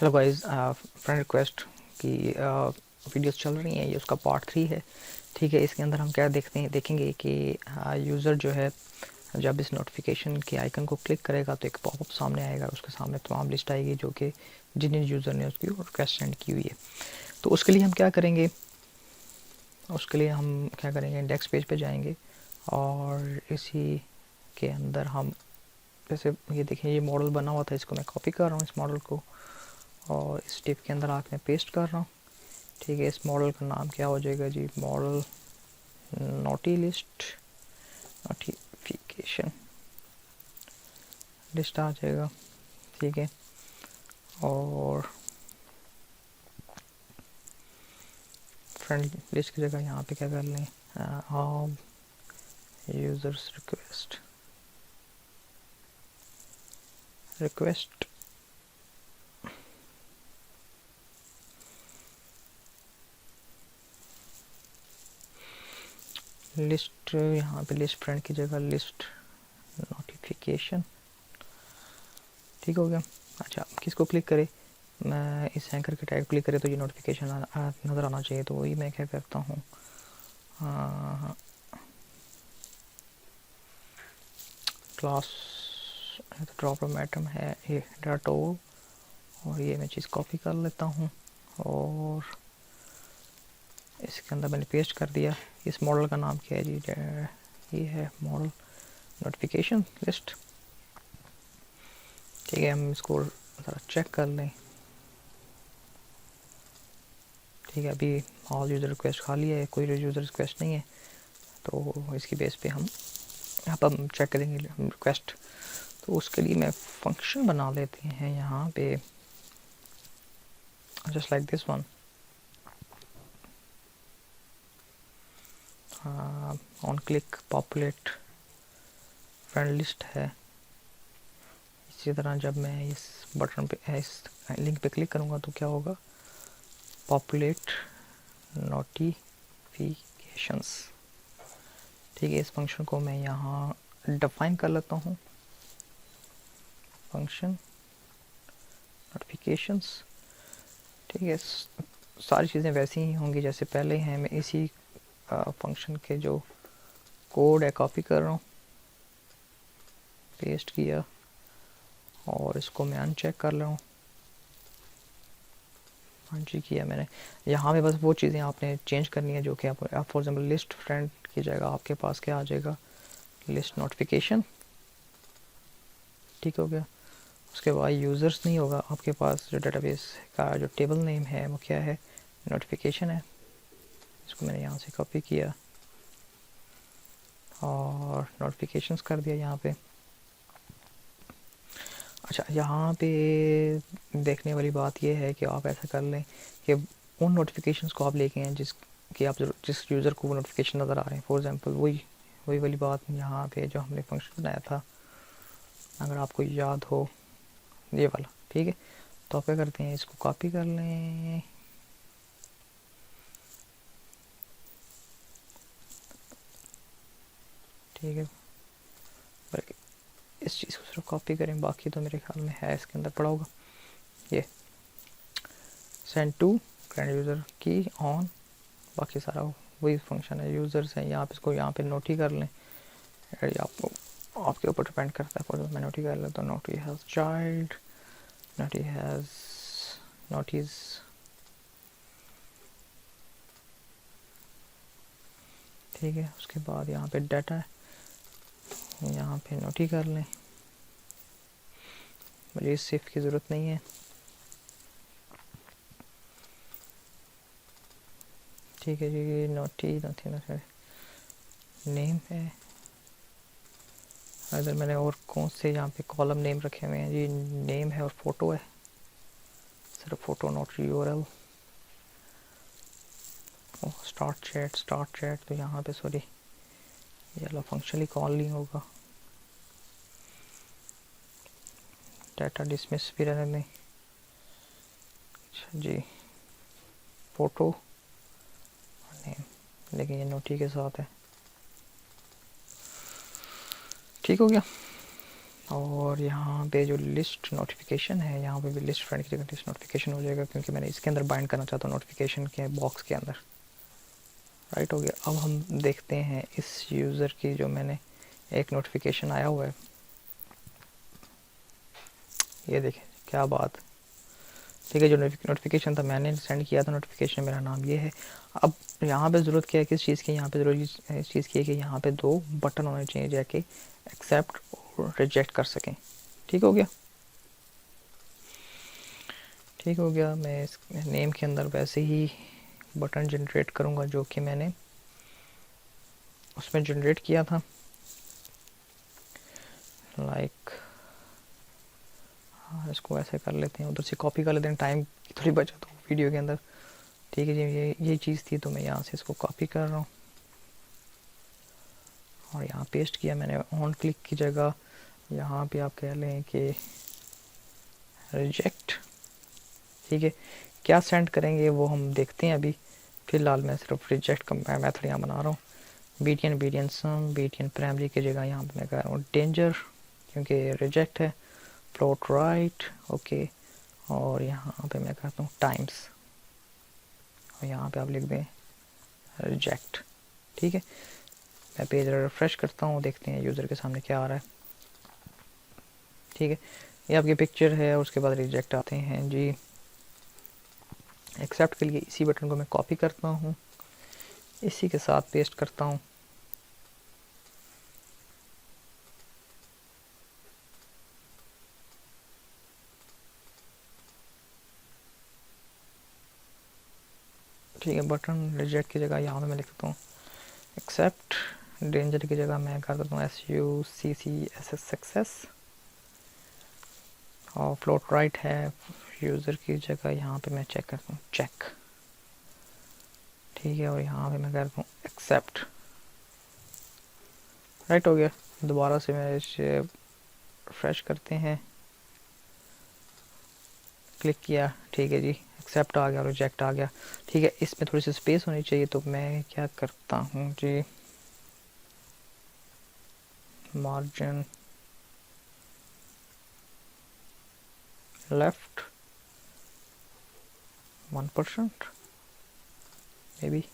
Hello guys, friend request की videos चल रही हैं। ये उसका पार्ट 3 है। ठीक है, इसके अंदर हम क्या देखेंगे कि यूज़र जो है जब इस नोटिफिकेशन के आइकन को क्लिक करेगा तो एक पॉपअप सामने आएगा, उसके सामने तमाम लिस्ट आएगी जो कि जिन यूज़र ने उसकी रिक्वेस्ट सेंड की हुई है। तो उसके लिए हम क्या करेंगे, इंडेक्स पेज पे जाएंगे और इसी के अंदर हम जैसे ये देखें, ये मॉडल बना हुआ था, इसको मैं कॉपी कर रहा हूँ इस मॉडल को और इस टिप के अंदर आके मैं पेस्ट कर रहा हूँ। ठीक है, इस मॉडल का नाम क्या हो जाएगा जी, model noti list notification list आ जाएगा। ठीक है, और फ्रेंड लिस्ट की जगह यहाँ पे क्या कर लें, ऑल यूजर्स रिक्वेस्ट लिस्ट, यहाँ पे लिस्ट फ्रेंड की जगह लिस्ट नोटिफिकेशन। ठीक हो गया। अच्छा, किसको क्लिक करें, मैं इस एंकर के टैग क्लिक करें तो ये नोटिफिकेशन नज़र आना चाहिए। तो वही मैं क्या करता हूँ, क्लास ड्रॉप एटम है ये डाटो, और ये मैं चीज़ कॉपी कर लेता हूँ और इसके अंदर मैंने पेस्ट कर दिया। इस मॉडल का नाम क्या है जी, ये है मॉडल नोटिफिकेशन लिस्ट। ठीक है, हम इसको ज़रा चेक कर लें। ठीक है, अभी ऑल यूज़र रिक्वेस्ट खाली है, कोई यूज़र रिक्वेस्ट नहीं है, तो इसकी बेस पे हम यहाँ पर हम चेक करेंगे रिक्वेस्ट। तो उसके लिए मैं फंक्शन बना लेते हैं यहाँ पे, just like this one, on click populate friend list है। इसी तरह जब मैं इस बटन पे, इस लिंक पे क्लिक करूँगा तो क्या होगा, पॉपुलेट नोटिफिकेशंस। ठीक है, इस फंक्शन को मैं यहाँ डिफाइन कर लेता हूँ, फंक्शन नोटिफिकेशंस। ठीक है, सारी चीज़ें वैसी ही होंगी जैसे पहले हैं। मैं इसी फंक्शन के जो कोड है कॉपी कर रहा हूँ, पेस्ट किया और इसको मैं अनचेक कर रहा हूँ। हाँ जी, किया मैंने। यहाँ पे बस वो चीज़ें आपने चेंज करनी है जो कि आप फॉर एग्जांपल लिस्ट फ्रेंड की जगह आपके पास क्या आ जाएगा, लिस्ट नोटिफिकेशन। ठीक हो गया। उसके बाद यूज़र्स नहीं होगा, आपके पास जो डेटाबेस का जो टेबल नेम है वो क्या है, नोटिफिकेशन है। इसको मैंने यहाँ से कॉपी किया और नोटिफिकेशंस कर दिया यहाँ पे। अच्छा, यहाँ पे देखने वाली बात यह है कि आप ऐसा कर लें कि उन नोटिफिकेशंस को आप लेके हैं जिस यूज़र को वो नोटिफिकेशन नज़र आ रहे हैं। फॉर एग्जांपल वही वाली बात यहाँ पे जो हमने फंक्शन बनाया था, अगर आपको याद हो, ये वाला। ठीक है, तो आप क्या करते हैं, इसको कॉपी कर लें, ठीक है, बल्कि इस चीज़ को सिर्फ कॉपी करें, बाकी तो मेरे ख्याल में है इसके अंदर पड़ा होगा। ये सेंड टू ग्रैंड यूज़र की ऑन, बाकी सारा वही फंक्शन है, यूज़र्स हैं। यहाँ पे इसको यहाँ पे नोट ही कर लें, आपको आपके ऊपर डिपेंड करता है। फॉर मैं नोट ही कर लेता हूँ, naughty has child, naughty has notice. ठीक है, उसके बाद यहाँ पे डाटा है, यहाँ पे नोट ही कर लें, मुझे इस सिफ की ज़रूरत नहीं है। ठीक है जी, नोटी नेम है। अगर मैंने और कौन से यहाँ पे कॉलम नेम रखे हुए हैं जी, नेम है और फ़ोटो है, सिर्फ photo note URL. Start chat तो यहाँ पे सॉरी ये वाला फंक्शन ही कॉल नहीं होगा, डाटा डिसमिस भी रहने दें। अच्छा जी, फ़ोटो नेम, लेकिन ये नोटी के साथ है। ठीक हो गया। और यहाँ पे जो लिस्ट नोटिफिकेशन है, यहाँ पे भी लिस्ट फ्रेंड की जगह लिस्ट नोटिफिकेशन हो जाएगा, क्योंकि मैंने इसके अंदर बाइंड करना चाहता हूँ नोटिफिकेशन के बॉक्स के अंदर। राइट हो गया। अब हम देखते हैं इस यूज़र की जो मैंने एक नोटिफिकेशन आया हुआ है, ये देखें क्या बात। ठीक है, जो नोटिफिकेशन था मैंने सेंड किया था नोटिफिकेशन, मेरा नाम ये है। अब यहाँ पे ज़रूरत क्या है किस चीज़ की, यहाँ पे ज़रूरत इस चीज़ की है कि यहाँ पे 2 बटन होने चाहिए जाके एक्सेप्ट और रिजेक्ट कर सकें। ठीक हो गया, ठीक हो गया। मैं इस नेम के अंदर वैसे ही बटन जनरेट करूँगा जो कि मैंने उसमें जनरेट किया था, लाइक हाँ इसको ऐसे कर लेते हैं, उधर से कॉपी कर लेते हैं, टाइम की थोड़ी बचत हो वीडियो के अंदर। ठीक है जी, ये चीज़ थी तो मैं यहाँ से इसको कॉपी कर रहा हूँ और यहाँ पेस्ट किया मैंने। ऑन क्लिक की जगह यहाँ पे आप कह लें कि रिजेक्ट। ठीक है, क्या सेंड करेंगे वो हम देखते हैं अभी। फ़िलहाल मैं सिर्फ रिजेक्ट का मेथड यहाँ बना रहा हूँ। बीटीएन बीटीएन सम बीटीएन प्राइमरी की जगह यहाँ पे मैं कह रहा हूँ डेंजर, क्योंकि रिजेक्ट है। Float right, okay. और यहाँ पे मैं कहता हूँ टाइम्स, और यहाँ पे आप लिख दें रिजेक्ट। ठीक है, मैं पेज रिफ्रेश करता हूँ, देखते हैं यूज़र के सामने क्या आ रहा है। ठीक है, ये आपकी पिक्चर है और उसके बाद रिजेक्ट आते हैं जी। एक्सेप्ट के लिए इसी बटन को मैं कॉपी करता हूँ, इसी के साथ पेस्ट करता हूँ। ठीक है, बटन रिजेक्ट की जगह यहाँ पे मैं लिख देता हूँ एक्सेप्ट। डेंजर की जगह मैं कर देता हूँ SUCCSS सक्सेस। और फ्लोट राइट है यूज़र की जगह, यहाँ पे मैं चेक करता हूँ चेक। ठीक है, और यहाँ पे मैं करता हूँ एक्सेप्ट। राइट हो गया। दोबारा से मैं इसे रिफ्रेश करते हैं, क्लिक किया, ठीक है जी, एक्सेप्ट आ गया और रिजेक्ट आ गया। ठीक है, इसमें थोड़ी सी स्पेस होनी चाहिए, तो मैं क्या करता हूँ जी, मार्जिन लेफ्ट 1% मे बी।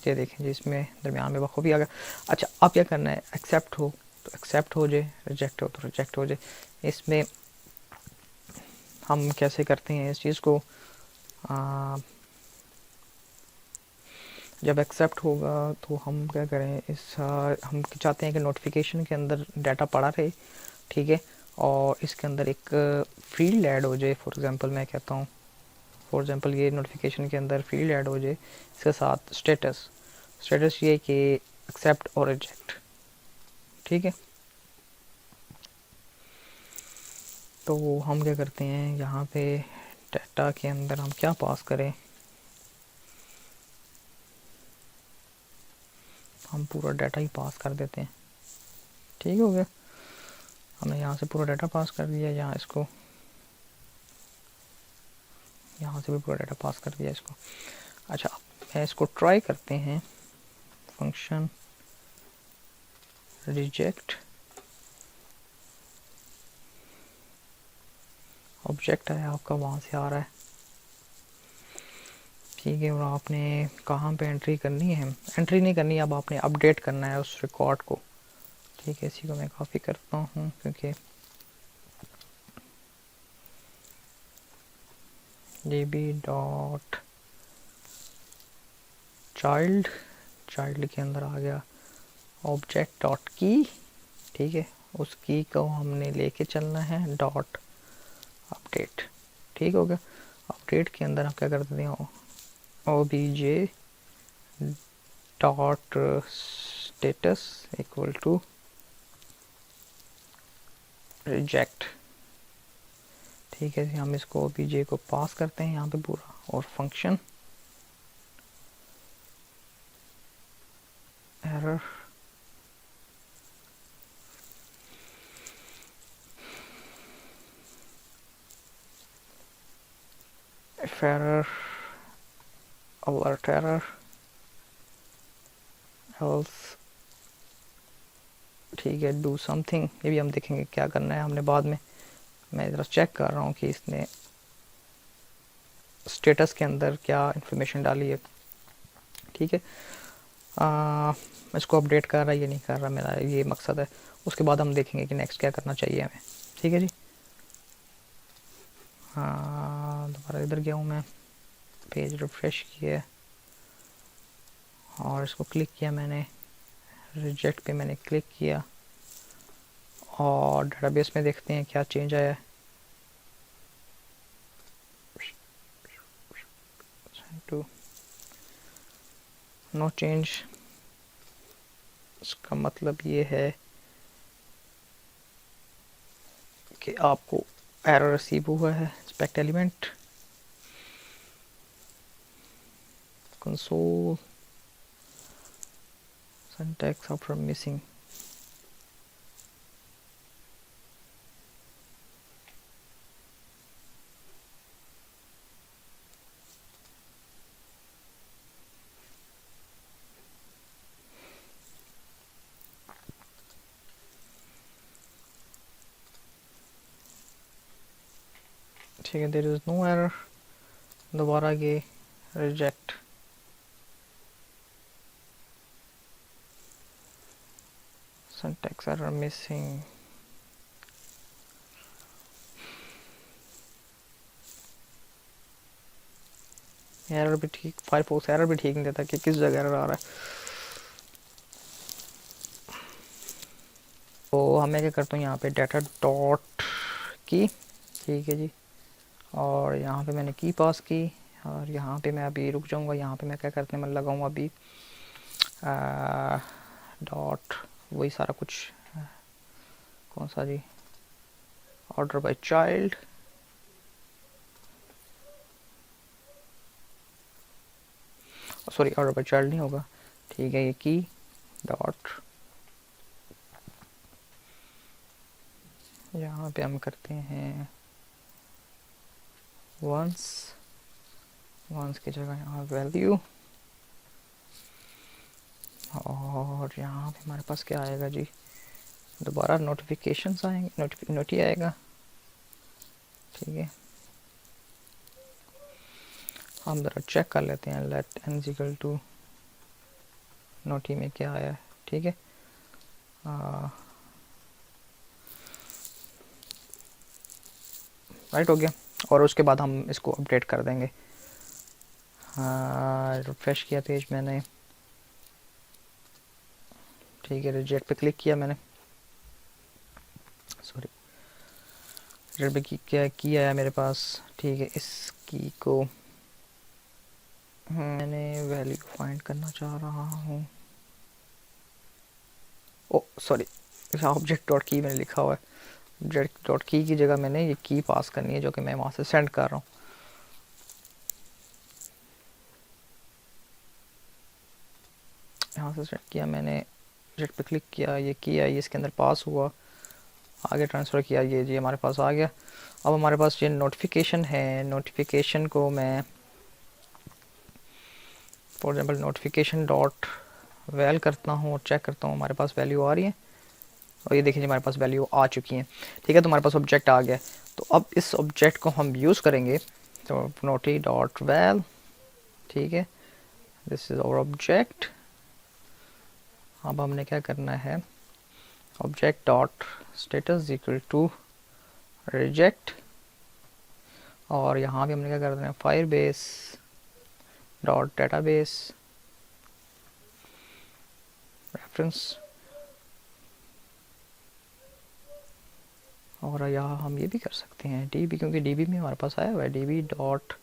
ये देखें जी, इसमें दरमियान में बखूबी आ गया। अच्छा, अब क्या करना है, एक्सेप्ट हो तो एक्सेप्ट हो जाए, रिजेक्ट हो तो रिजेक्ट हो जाए। इसमें हम कैसे करते हैं इस चीज़ को, जब एक्सेप्ट होगा तो हम क्या करें, हम चाहते हैं कि नोटिफिकेशन के अंदर डाटा पड़ा रहे। ठीक है, और इसके अंदर एक फील्ड ऐड हो जाए। फॉर एग्जांपल मैं कहता हूँ, फॉर एग्जांपल ये नोटिफिकेशन के अंदर फील्ड ऐड हो जाए, इसके साथ स्टेटस। स्टेटस ये कि एक्सेप्ट और रिजेक्ट। ठीक है, तो हम क्या करते हैं, यहाँ पे डाटा के अंदर हम क्या पास करें, हम पूरा डाटा ही पास कर देते हैं। ठीक हो गया, हमने यहाँ से पूरा डाटा पास कर दिया, यहाँ इसको यहाँ से भी पूरा डाटा पास कर दिया इसको। अच्छा, मैं इसको ट्राई करते हैं, फंक्शन रिजेक्ट ऑब्जेक्ट है आपका, वहाँ से आ रहा है। ठीक है, और आपने कहाँ पे एंट्री करनी है, एंट्री नहीं करनी, अब आपने अपडेट करना है उस रिकॉर्ड को। ठीक है, इसी को मैं कॉपी करता हूँ, क्योंकि db डॉट चाइल्ड, चाइल्ड के अंदर आ गया ऑब्जेक्ट डॉट की। ठीक है, उस की को हमने लेके चलना है डॉट अपडेट। ठीक हो गया, अपडेट के अंदर आप क्या कर देते हैं, obj dot status equal to reject. ठीक है, हम इसको obj को पास करते हैं यहाँ पे पूरा, और function error if error alert error else। ठीक है, डू समथिंग, ये भी हम देखेंगे क्या करना है हमने बाद में। मैं ज़रा चेक कर रहा हूँ कि इसने स्टेटस के अंदर क्या इन्फॉर्मेशन डाली है। ठीक है, इसको अपडेट कर रहा है ये नहीं कर रहा, मेरा ये मकसद है। उसके बाद हम देखेंगे कि नेक्स्ट क्या करना चाहिए हमें। ठीक है जी। हाँ, दोबारा इधर गया हूँ मैं, पेज रिफ्रेश किया और इसको क्लिक किया मैंने, रिजेक्ट पे मैंने क्लिक किया और डेटाबेस में देखते हैं क्या चेंज आया है। नो चेंज, इसका मतलब ये है कि आपको एरर रिसीव हुआ है। Inspect element, console, syntax after missing. ठीक है, देयर इज नो एरर। दोबारा ये reject, syntax error missing. Error भी ठीक, फायरफॉक्स एरर भी ठीक नहीं देता कि किस जगह एरर आ रहा है। तो हमें क्या करता हूँ यहाँ पे डाटा डॉट की, ठीक है जी, और यहाँ पे मैंने की पास की और यहाँ पे मैं अभी रुक जाऊँगा। यहाँ पे मैं क्या करते हैं, मैं लगाऊँगा अभी डॉट, वही सारा कुछ, कौन सा जी, order by child, sorry order by child नहीं होगा, ठीक है, ये की डॉट, यहाँ पे हम करते हैं वंस, वंस की जगह यहाँ वैल्यू, और यहाँ पे हमारे पास क्या आएगा जी, दोबारा नोटिफिकेशंस आएंगे, नोटी आएगा। ठीक है, हम ज़रा चेक कर लेते हैं, let n equal to noti में क्या आया है। ठीक है, राइट हो गया, और उसके बाद हम इसको अपडेट कर देंगे। रिफ्रेश किया पेज मैंने, ठीक है, रिजेक्ट पे क्लिक किया मैंने, सॉरी रिजेक्ट पे क्या की आया मेरे पास। ठीक है, इस की को मैंने वैल्यू फाइंड करना चाह रहा हूँ, ओ सॉरी, ऑब्जेक्ट डॉट की मैंने लिखा हुआ है, ऑब्जेक्ट डॉट की जगह मैंने ये की पास करनी है जो कि मैं वहाँ से सेंड कर रहा हूँ। यहाँ से सेट किया मैंने, ऑब्जेक्ट पे क्लिक किया, ये किया, ये इसके अंदर पास हुआ, आगे ट्रांसफ़र किया, ये जी हमारे पास आ गया। अब हमारे पास ये नोटिफिकेशन है, नोटिफिकेशन को मैं for example notification dot val करता हूँ और चेक करता हूँ हमारे पास वैल्यू आ रही है, और ये देखिए हमारे पास वैल्यू आ चुकी है। ठीक है, तो हमारे पास ऑब्जेक्ट आ गया। तो अब इस ऑब्जेक्ट को हम यूज़ करेंगे, तो नोटी डॉट वैल, ठीक है, दिस इज़ आवर ऑब्जेक्ट। अब हमने क्या करना है, object dot status equal to reject, और यहाँ भी हमने क्या करना है, फायरबेस डॉट डेटाबेस रेफरेंस, और यहाँ हम ये भी कर सकते हैं डीबी, क्योंकि डीबी में हमारे पास आया हुआ है, डीबी डॉट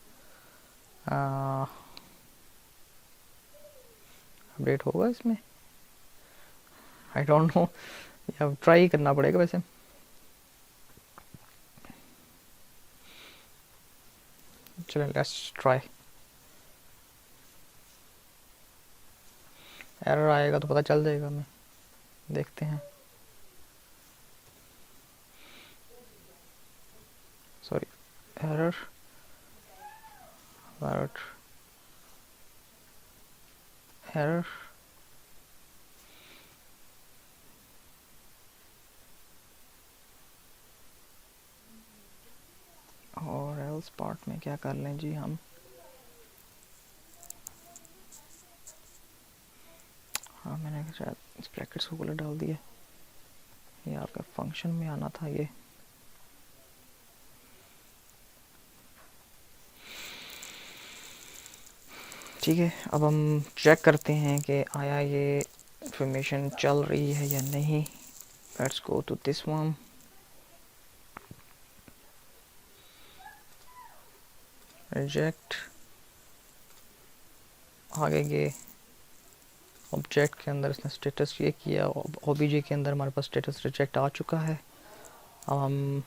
अपडेट होगा इसमें, आई डोंट नो, या ट्राई करना पड़ेगा वैसे। चलें, लेट्स ट्राई। एरर आएगा तो पता चल जाएगा, हमें देखते हैं। सॉरी, एरर एरर और एल्स पार्ट में क्या कर लें जी हम, हाँ मैंने शायद इस ब्रैकेट्स को गलत डाल दिया, ये आपका फंक्शन में आना था ये। ठीक है, अब हम चेक करते हैं कि आया ये इंफॉर्मेशन चल रही है या नहीं। Let's go to this one, reject, आगे ये ऑब्जेक्ट के अंदर इसने स्टेटस ये किया, ओबीजे के अंदर हमारे पास स्टेटस रिजेक्ट आ चुका है। अब हम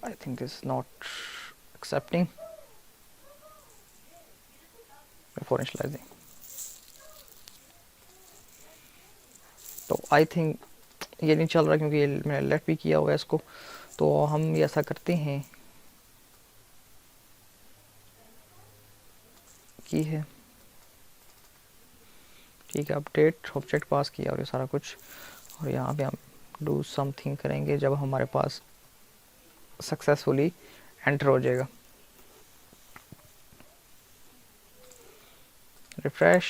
I think this not accepting before initialising, तो आई थिंक ये नहीं चल रहा क्योंकि ये मैंने लेट भी किया हुआ है इसको। तो हम ये ऐसा करते हैं की है, ठीक है, अपडेट ऑब्जेक्ट पास किया और ये सारा कुछ, और यहाँ पे हम डू समथिंग करेंगे जब हमारे पास सक्सेसफुली एंटर हो जाएगा। रिफ्रेश,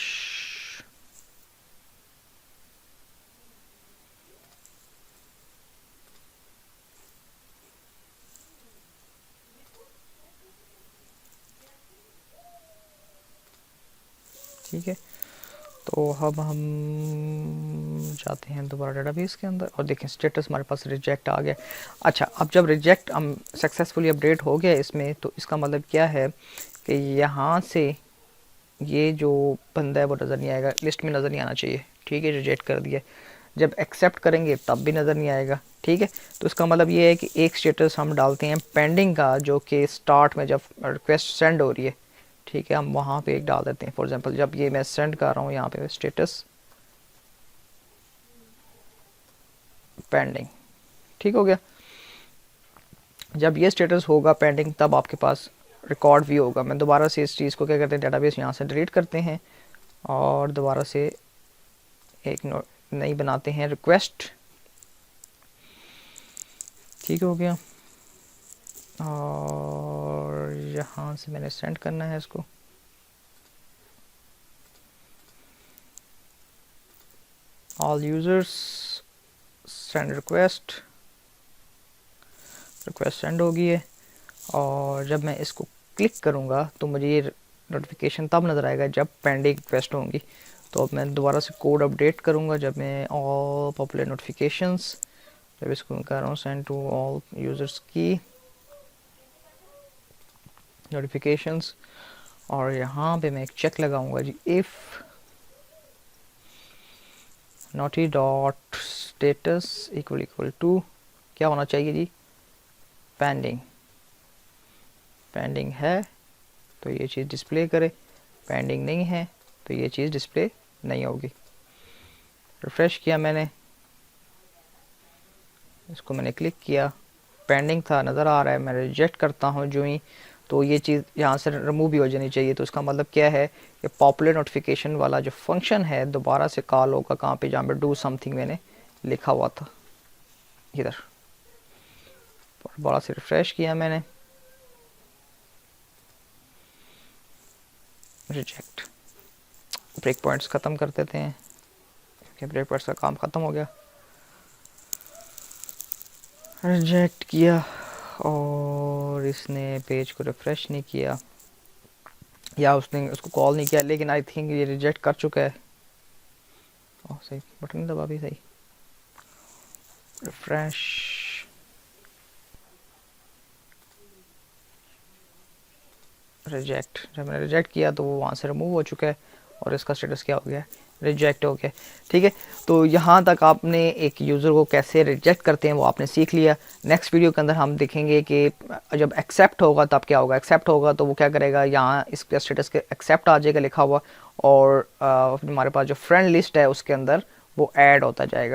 ठीक है, तो अब हम जाते हैं दोबारा डेटाबेस के अंदर और देखें स्टेटस हमारे पास रिजेक्ट आ गया। अच्छा, अब जब रिजेक्ट हम सक्सेसफुली अपडेट हो गया इसमें, तो इसका मतलब क्या है कि यहाँ से ये जो बंदा है वो नज़र नहीं आएगा, लिस्ट में नज़र नहीं आना चाहिए, ठीक है, रिजेक्ट कर दिया। जब एक्सेप्ट करेंगे तब भी नज़र नहीं आएगा, ठीक है। तो इसका मतलब ये है कि एक स्टेटस हम डालते हैं पेंडिंग का, जो कि स्टार्ट में जब रिक्वेस्ट सेंड हो रही है, ठीक है, हम वहाँ पे एक डाल देते हैं। फॉर एग्जांपल जब ये मैं सेंड कर रहा हूँ यहाँ पे स्टेटस पेंडिंग, ठीक हो गया। जब ये स्टेटस होगा पेंडिंग तब आपके पास रिकॉर्ड व्यू होगा। मैं दोबारा से इस चीज़ को क्या करते हैं, डेटाबेस यहाँ से डिलीट करते हैं और दोबारा से एक नई बनाते हैं रिक्वेस्ट, ठीक हो गया। और यहाँ से मैंने सेंड करना है इसको, all users send request, request send होगी है। और जब मैं इसको क्लिक करूँगा तो मुझे ये नोटिफिकेशन तब नज़र आएगा जब पेंडिंग रिक्वेस्ट होंगी। तो अब मैं दोबारा से कोड अपडेट करूँगा जब मैं ऑल पॉपुलर नोटिफिकेशंस, जब इसको कर रहा हूँ सेंड टू ऑल यूज़र्स की नोटिफिकेशंस, और यहाँ पे मैं एक चेक लगाऊंगा जी, if noti dot status equal to क्या होना चाहिए जी, पेंडिंग। पेंडिंग है तो ये चीज़ डिस्प्ले करे, पेंडिंग नहीं है तो ये चीज़ डिस्प्ले नहीं होगी। रिफ्रेश किया मैंने इसको, मैंने क्लिक किया, पेंडिंग था नज़र आ रहा है, मैं रिजेक्ट करता हूँ जो ही, तो ये चीज़ यहाँ से रिमूव भी हो जानी चाहिए। तो इसका मतलब क्या है कि पॉपुलर नोटिफिकेशन वाला जो फंक्शन है दोबारा से कॉल होगा कहाँ पे, जहाँ पे डू समथिंग मैंने लिखा हुआ था इधर। दोबारा से रिफ्रेश किया मैंने, रिजेक्ट, ब्रेक पॉइंट्स ख़त्म कर देते हैं क्योंकि ब्रेक पॉइंट्स का काम ख़त्म हो गया। रिजेक्ट किया और इसने पेज को रिफ़्रेश नहीं किया या उसने उसको कॉल नहीं किया, लेकिन आई थिंक ये रिजेक्ट कर चुका है। ओह सही, बटन दबा भी सही, रिफ़्रेश, रिजेक्ट। जब मैंने रिजेक्ट किया तो वो वहाँ से रिमूव हो चुका है और इसका स्टेटस क्या हो गया, रिजेक्ट हो गया, ठीक है। तो यहाँ तक आपने एक यूज़र को कैसे रिजेक्ट करते हैं वो आपने सीख लिया। नेक्स्ट वीडियो के अंदर हम देखेंगे कि जब एक्सेप्ट होगा तब क्या होगा। एक्सेप्ट होगा तो वो क्या करेगा, यहाँ इसके स्टेटस के एक्सेप्ट आ जाएगा लिखा हुआ, और हमारे पास जो फ्रेंड लिस्ट है उसके अंदर वो ऐड होता जाएगा।